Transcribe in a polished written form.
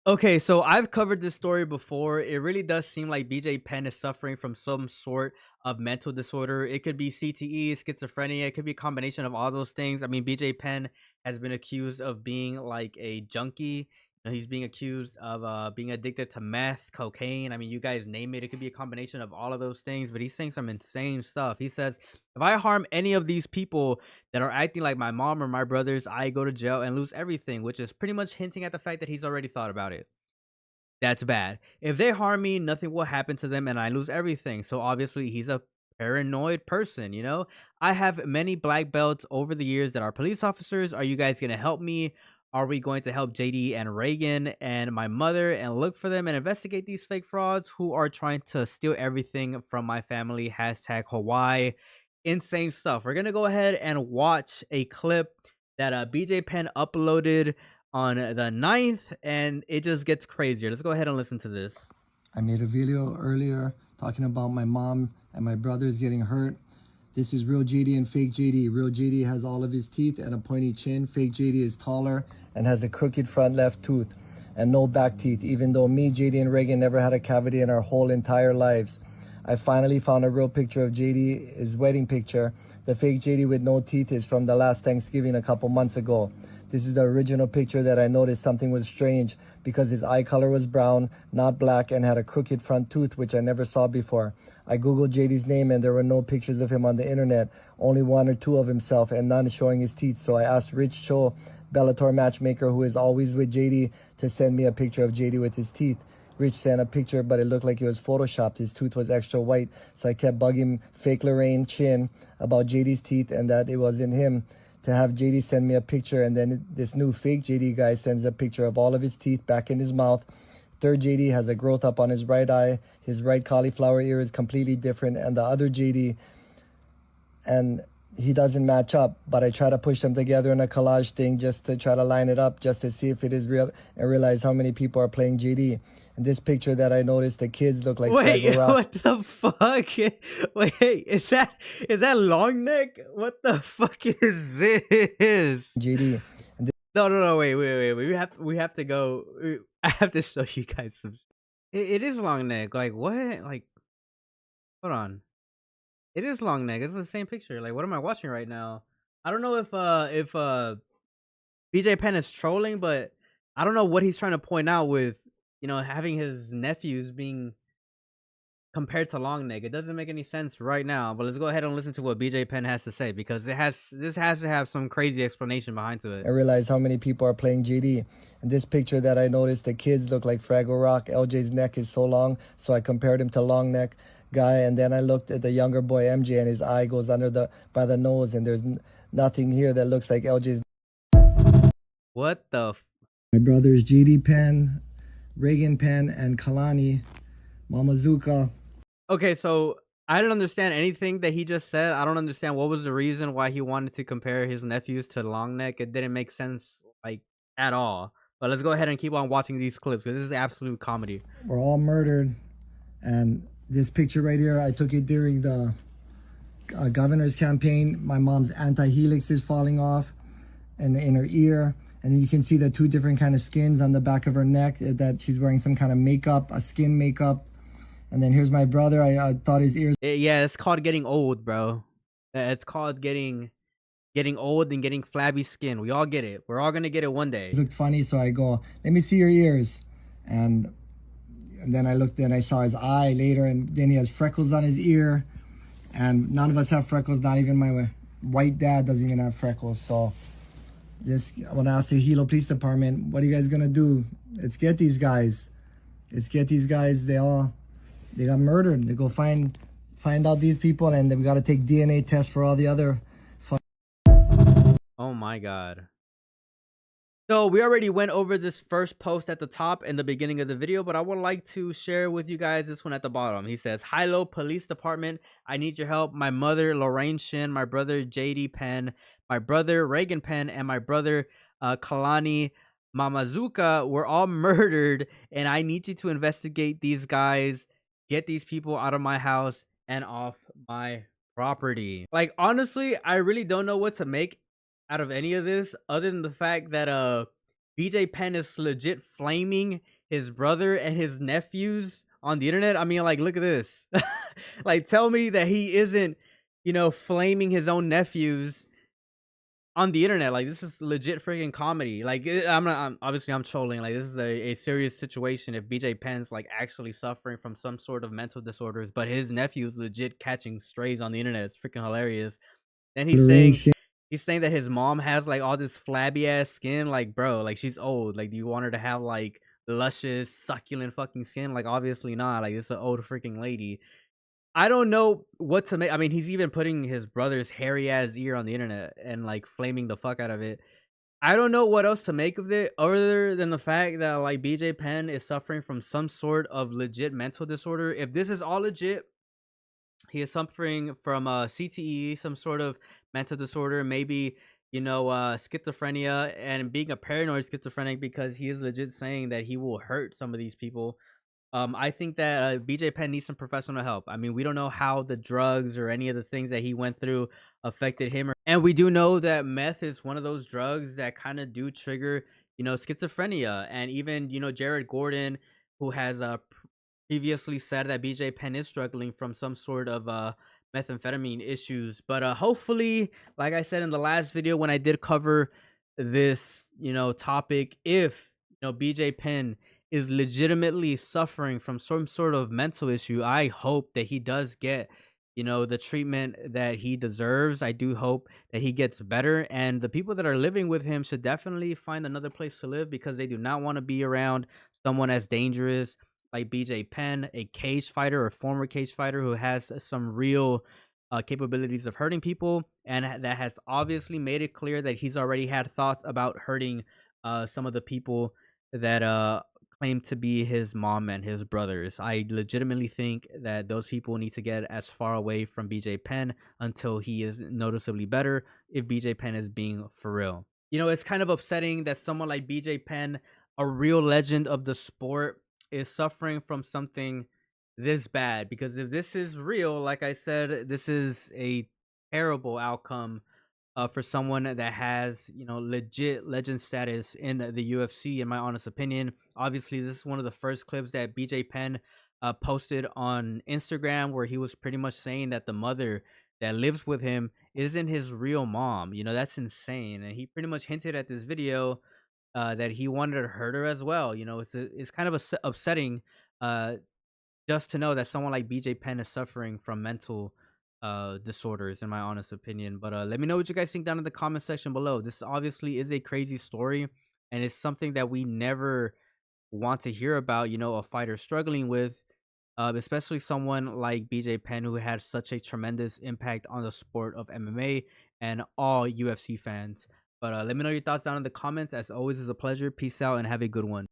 Okay, so I've covered this story before. It really does seem like BJ Penn is suffering from some sort of mental disorder. It could be CTE, schizophrenia, it could be a combination of all those things. I mean, BJ Penn has been accused of being like a junkie. He's being accused of being addicted to meth, cocaine. I mean, you guys name it. It could be a combination of all of those things, but he's saying some insane stuff. He says, if I harm any of these people that are acting like my mom or my brothers, I go to jail and lose everything, which is pretty much hinting at the fact that he's already thought about it. That's bad. If they harm me, nothing will happen to them and I lose everything. So obviously he's a paranoid person. I have many black belts over the years that are police officers. Are you guys going to help me? Are we going to help JD and Reagan and my mother and look for them and investigate these fake frauds who are trying to steal everything from my family? Hashtag Hawaii. Insane stuff. We're going to go ahead and watch a clip that BJ Penn uploaded on the 9th, and it just gets crazier. Let's go ahead and listen to this. I made a video earlier talking about my mom and my brothers getting hurt. This is real JD and fake JD. Real JD has all of his teeth and a pointy chin. Fake JD is taller and has a crooked front left tooth and no back teeth, even though me, JD, and Reagan never had a cavity in our whole entire lives. I finally found a real picture of JD, his wedding picture. The fake JD with no teeth is from the last Thanksgiving a couple months ago. This is the original picture that I noticed something was strange because his eye color was brown, not black, and had a crooked front tooth, which I never saw before. I googled JD's name and there were no pictures of him on the internet, only one or two of himself and none showing his teeth. So I asked Rich Cho, Bellator matchmaker who is always with JD, to send me a picture of JD with his teeth. Rich sent a picture, but it looked like it was photoshopped. His tooth was extra white, so I kept bugging fake Lorraine Chin about JD's teeth and that it wasn't him, to have JD send me a picture, and then this new fake JD guy sends a picture of all of his teeth back in his mouth. Third JD has a growth up on his right eye. His right cauliflower ear is completely different, and the other JD, and he doesn't match up, but I try to push them together in a collage thing just to try to line it up, just to see if it is real and realize how many people are playing JD. And this picture that I noticed, the kids look like Wait, Fraggle Rock. what the fuck? Wait, is that long neck? What the fuck is this? JD. And No. Wait. We have to go. I have to show you guys some. It is long neck. Like what? Like, hold on. It is long neck. It's the same picture. Like, what am I watching right now? I don't know if BJ Penn is trolling, but I don't know what he's trying to point out with having his nephews being compared to long neck. It doesn't make any sense right now. But let's go ahead and listen to what BJ Penn has to say, because this has to have some crazy explanation behind to it. I realize how many people are playing JD. And this picture that I noticed, the kids look like Fraggle Rock. LJ's neck is so long, so I compared him to long neck guy. And then I looked at the younger boy MJ, and his eye goes by the nose, and there's nothing here that looks like LJ's. What the? My brothers JD Penn, Reagan Penn, and Kalani Mamazuka. Okay, so I don't understand anything that he just said. I don't understand what was the reason why he wanted to compare his nephews to long neck. It didn't make sense, like, at all. But let's go ahead and keep on watching these clips, because this is absolute comedy. Were all murdered. And this picture right here, I took it during the governor's campaign. My mom's anti-helix is falling off and in her ear. And then you can see the two different kind of skins on the back of her neck, that she's wearing some kind of makeup, a skin makeup. And then here's my brother. I thought his ears. Yeah, it's called getting old, bro. It's called getting old and getting flabby skin. We all get it. We're all gonna get it one day. Looked funny, so I go, let me see your ears. And then I looked and I saw his eye later, and then he has freckles on his ear. And none of us have freckles. Not even my white dad doesn't even have freckles. So just I want to ask the Hilo Police Department, what are you guys gonna do? Let's get these guys. Let's get these guys. They got murdered. They go find out these people, and then we got to take DNA tests for all the other. Oh my god. So we already went over this first post at the top in the beginning of the video, but I would like to share with you guys this one at the bottom. He says, "Hilo Police Department, I need your help. My mother, Lorraine Shin, my brother, JD Penn, my brother, Reagan Penn, and my brother, Kalani Mamazuka were all murdered, and I need you to investigate these guys, get these people out of my house and off my property." Like, honestly, I really don't know what to make out of any of this, other than the fact that BJ Penn is legit flaming his brother and his nephews on the internet. I mean, like, look at this. Like, tell me that he isn't, flaming his own nephews on the internet. Like, this is legit freaking comedy. Like, I'm not. Obviously I'm trolling. Like, this is a serious situation. If BJ Penn's like actually suffering from some sort of mental disorders, but his nephew's legit catching strays on the internet. It's freaking hilarious. Then he's saying that his mom has like all this flabby ass skin. Like, bro, like she's old. Like, do you want her to have like luscious, succulent fucking skin? Like, obviously not. Like, it's an old freaking lady. I don't know what to make. I mean, he's even putting his brother's hairy ass ear on the internet and like flaming the fuck out of it. I don't know what else to make of it other than the fact that like BJ Penn is suffering from some sort of legit mental disorder. If this is all legit, he is suffering from CTE, some sort of mental disorder, maybe schizophrenia, and being a paranoid schizophrenic because he is legit saying that he will hurt some of these people. I think that BJ Penn needs some professional help. I mean, we don't know how the drugs or any of the things that he went through affected him, and we do know that meth is one of those drugs that kind of do trigger, schizophrenia, and even Jared Gordon, who has previously said that BJ Penn is struggling from some sort of methamphetamine issues. But hopefully, like I said in the last video when I did cover this, topic, if BJ Penn is legitimately suffering from some sort of mental issue, I hope that he does get, the treatment that he deserves. I do hope that he gets better. And the people that are living with him should definitely find another place to live because they do not want to be around someone as dangerous like BJ Penn, a cage fighter or former cage fighter who has some real capabilities of hurting people, and that has obviously made it clear that he's already had thoughts about hurting some of the people that claim to be his mom and his brothers. I legitimately think that those people need to get as far away from BJ Penn until he is noticeably better, if BJ Penn is being for real. It's kind of upsetting that someone like BJ Penn, a real legend of the sport, is suffering from something this bad, because if this is real, like I said, this is a terrible outcome for someone that has legit legend status in the UFC. In my honest opinion, obviously this is one of the first clips that BJ Penn posted on Instagram, where he was pretty much saying that the mother that lives with him isn't his real mom. That's insane, and he pretty much hinted at this video that he wanted to hurt her as well. It's kind of upsetting uh, just to know that someone like BJ Penn is suffering from mental disorders, in my honest opinion. But let me know what you guys think down in the comment section below. This obviously is a crazy story, and it's something that we never want to hear about. A fighter struggling with. Especially someone like BJ Penn, who had such a tremendous impact on the sport of MMA and all UFC fans. But let me know your thoughts down in the comments. As always, it's a pleasure. Peace out and have a good one.